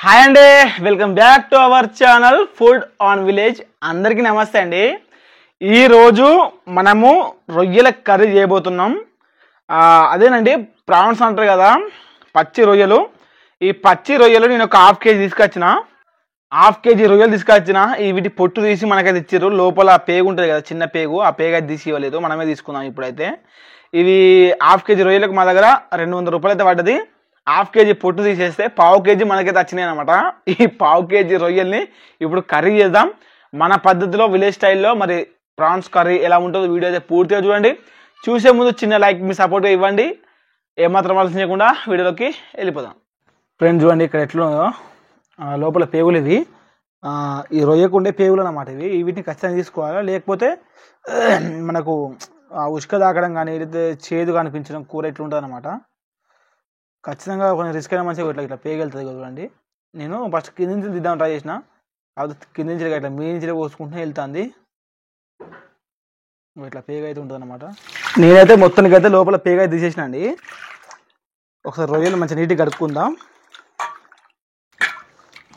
Hi అండి, welcome back to our channel food on village. అందరికీ నమస్తే అండి. ఈరోజు మనము రొయ్యల కర్రీ చేయబోతున్నాం. అదేనండి, ప్రాన్స్ అంటారు కదా, పచ్చి రొయ్యలు. ఈ పచ్చి రొయ్యలు నేను ఒక హాఫ్ కేజీ తీసుకొచ్చిన. హాఫ్ కేజీ రొయ్యలు తీసుకొచ్చిన. వీటి పొట్టు తీసి మనకైతే ఇచ్చారు. లోపల పేగు ఉంటుంది కదా, చిన్న పేగు, ఆ పేగు అయితే తీసి ఇవ్వలేదు, మనమే తీసుకుందాం ఇప్పుడైతే. ఇవి హాఫ్ కేజీ రొయ్యలకు మా దగ్గర 200 రూపాయలు అయితే పడ్డది. హాఫ్ కేజీ పొట్టు తీసేస్తే పావు కేజీ మనకైతే వచ్చినాయి అనమాట. ఈ పావు కేజీ రొయ్యల్ని ఇప్పుడు కర్రీ చేద్దాం మన పద్ధతిలో, విలేజ్ స్టైల్లో. మరి ప్రాన్స్ కర్రీ ఎలా ఉంటుందో వీడియో అయితే పూర్తిగా చూడండి. చూసే ముందు చిన్న లైక్ మీ సపోర్ట్గా ఇవ్వండి. ఏమాత్రం ఆలస్యం చేయకుండా వీడియోలోకి వెళ్ళిపోదాం. ఫ్రెండ్స్ చూడండి ఇక్కడ ఎట్లుందో, లోపల పేగులు ఇవి. ఈ రొయ్యకు ఉండే పేగులు అన్నమాట ఇవి. వీటిని ఖచ్చితంగా తీసుకోవాలి, లేకపోతే మనకు ఉష్క తాకడం కానీ, లేకపోతే చేదు కనిపించడం కూర ఎట్లుంటుంది అనమాట. ఖచ్చితంగా కొంచెం రిస్క్ అయినా మంచిగా ఇట్లా పేగు వెళ్తుంది కదా. చూడండి, నేను ఫస్ట్ కింద నుంచి తీద్దాం ట్రై చేసిన, కాకపోతే కింద నుంచి ఇట్లా మీ నుంచి పోసుకుంటూనే వెళ్తుంది. ఇట్లా పేగు అయితే ఉంటుంది అనమాట. నేనైతే మొత్తానికి అయితే లోపల పేగు అయితే తీసేసిన అండి. ఒకసారి రొయ్యలు మంచిగా నీట్గా కడుక్కుందాం.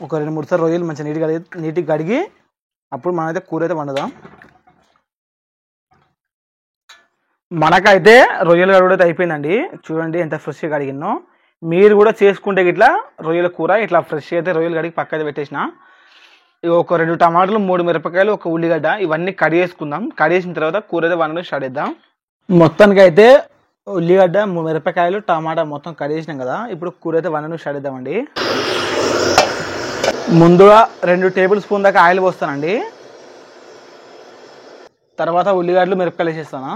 ఒక 2-3 సార్లు రొయ్యలు మంచిగా నీట్గా కడిగి అప్పుడు మనమైతే కూర అయితే వండుదాం. మనకైతే రొయ్యలు కడుగుడు అయితే అయిపోయిందండి. చూడండి ఎంత ఫ్రెష్గా కడిగినో. మీరు కూడా చేసుకుంటే ఇట్లా రొయ్యల కూర ఇట్లా ఫ్రెష్గా అయితే రొయ్యలు కడిగి పక్కన పెట్టేసిన. ఒక 2 టమాటాలు, 3 మిరపకాయలు, ఒక ఉల్లిగడ్డ, ఇవన్నీ కడిగేసుకుందాం. కడిగేసిన తర్వాత కూర అయితే వండడం స్టార్ట్ చేద్దాం. మొత్తానికి అయితే ఉల్లిగడ్డ, మిరపకాయలు, టమాటా మొత్తం కడిగేసినాం కదా. ఇప్పుడు కూర అయితే వండడం స్టార్ట్ చేద్దామండి. ముందుగా 2 టేబుల్ స్పూన్ దాకా ఆయిల్ పోస్తానండి. తర్వాత ఉల్లిగడ్డలు, మిరపకాయలు వేసేస్తాను.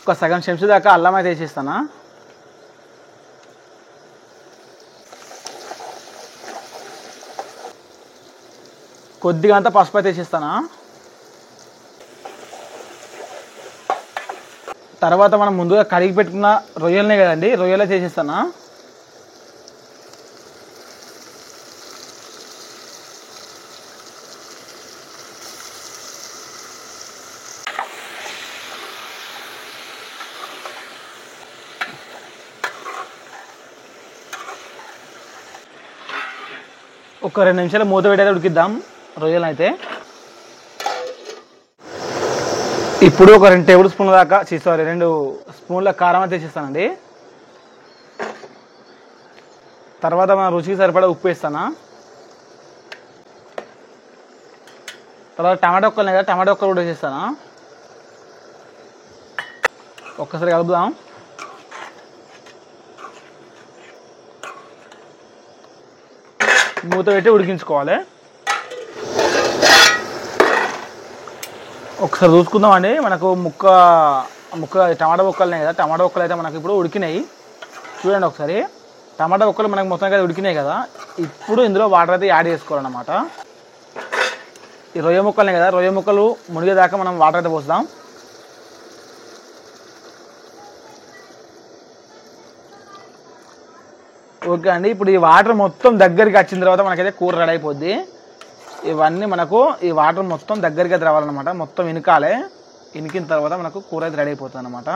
ఒక సగం చెంచా దాకా అల్లం అయితే వేసేస్తాను. కొద్దిగా అంతా పసుపు అయితే వేసేస్తాను. తర్వాత మనం ముందుగా కడిగి పెట్టుకున్న రొయ్యలనే కదండి, రొయ్యలు అయితే వేసేస్తాను. ఒక 2 నిమిషాలు మూత పెట్టేది ఉడికిద్దాం రొయ్యలు అయితే. ఇప్పుడు ఒక 2 టేబుల్ స్పూన్ల దాకా 2 స్పూన్ల కారం అయితే వేసేస్తానండి. తర్వాత మన రుచికి సరిపడా ఉప్పు వేస్తాను. తర్వాత టమాటా ఒక్కలు కదా, టమాటా ఒక్కలు కూడా వేసేస్తాను. ఒక్కసారి కలుపుదాం. మూత పెట్టి ఉడికించుకోవాలి. ఒకసారి చూసుకుందామండి. మనకు ముక్క టమాటా ముక్కలున్నాయి కదా, టమాటా ముక్కలు అయితే మనకు ఇప్పుడు ఉడికినాయి. చూడండి ఒకసారి, టమాటా ముక్కలు మనకు మొత్తం అయితే ఉడికినాయి కదా. ఇప్పుడు ఇందులో వాటర్ అయితే యాడ్ చేసుకోవాలన్నమాట. ఈ రొయ్య ముక్కలున్నాయి కదా, రొయ్య ముక్కలు మునిగేదాకా మనం వాటర్ అయితే పోస్తాం. ఓకే అండి, ఇప్పుడు ఈ వాటర్ మొత్తం దగ్గరికి వచ్చిన తర్వాత మనకైతే కూర రెడీ అయిపోద్ది. ఇవన్నీ మనకు ఈ వాటర్ మొత్తం దగ్గరికి అయితే రావాలన్నమాట. మొత్తం ఇనకాలి. ఇనికిన తర్వాత మనకు కూర అయితే రెడీ అయిపోతుంది అనమాట.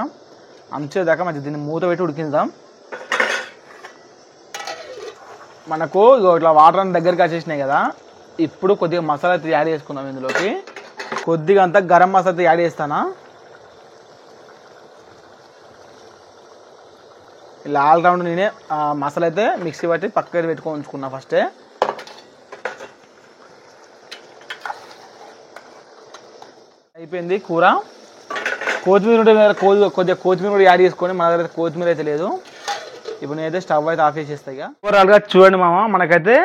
అంచేదాకా మంచి దీన్ని మూత పెట్టి ఉడికిద్దాం. మనకు ఇట్లా వాటర్ అన్ని దగ్గరికి వచ్చేసినాయి కదా. ఇప్పుడు కొద్దిగా మసాలా అయితే యాడ్ చేసుకుందాం. ఇందులోకి కొద్దిగా అంతా గరం మసాలా అయితే యాడ్ చేస్తాను. ఇలా ఆల్ రౌండ్ నేనే మసాలా అయితే మిక్సీ పట్టి పక్కన పెట్టుకొని ఉంచుకున్నా ఫస్టే. అయిపోయింది కూర. కొత్తిమీర ఉంటే కొద్దిగా కొత్తిమీర కూడా యాడ్ చేసుకొని, మన దగ్గర కొత్తిమీర అయితే లేదు. ఇప్పుడు నేనైతే స్టవ్ అయితే ఆఫ్ చేసేస్తా. ఇక ఓవరాల్గా చూడండి మామ, మనకైతే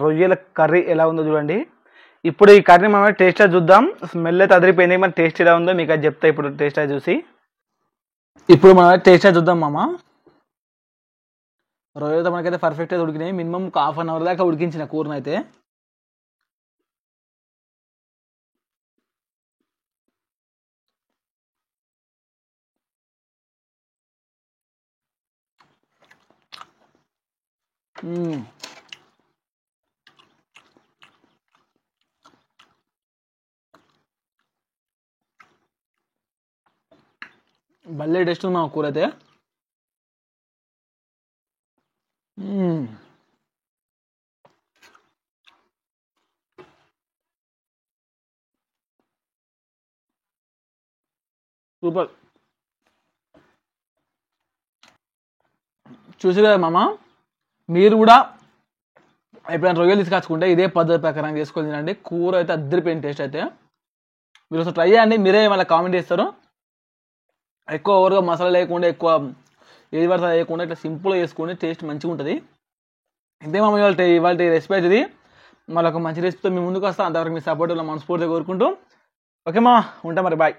రొయ్యల కర్రీ ఎలా ఉందో చూడండి. ఇప్పుడు ఈ కర్రీ మనం టేస్ట్ అయితే చూద్దాం. స్మెల్ అయితే అదిరిపోయింది. మన టేస్ట్ ఎలా ఉందో మీకు అది చెప్తా ఇప్పుడు టేస్ట్ అయితే చూసి. ఇప్పుడు మనం టేస్ట్ అయితే చూద్దాం మామ. రొయ్యలతో మనకైతే పర్ఫెక్ట్గా ఉడికినాయి. మినిమం 1/2 అవర్ దాకా ఉడికించిన కూరనైతే. భలే టేస్ట్ ఉంది మా కూర అయితే. సూపర్. చూసి కదా మామ, మీరు కూడా ఎప్పుడైనా రొయ్యలు తీసుకొచ్చుకుంటే ఇదే పద్ధతి ప్రకారం చేసుకొని తినండి. కూర అయితే అద్దరిపోయిన టేస్ట్ అయితే. మీరు ఒకసారి ట్రై చేయండి, మీరే మళ్ళీ కామెంట్ చేస్తారు. ఎక్కువ ఓవర్గా మసాలా లేకుండా, ఎక్కువ ఏది పడతా లేకుండా ఇట్లా సింపుల్గా చేసుకుంటే టేస్ట్ మంచిగా ఉంటుంది. ఇంతే మామ ఇవాళ రెసిపీ అవుతుంది. మళ్ళీ ఒక మంచి రెసిపీతో మీ ముందుకు వస్తా. అంతవరకు మీ సపోర్ట్ మనస్ఫూర్తిగా కోరుకుంటూ ఓకే మా, ఉంటా మరి, బాయ్.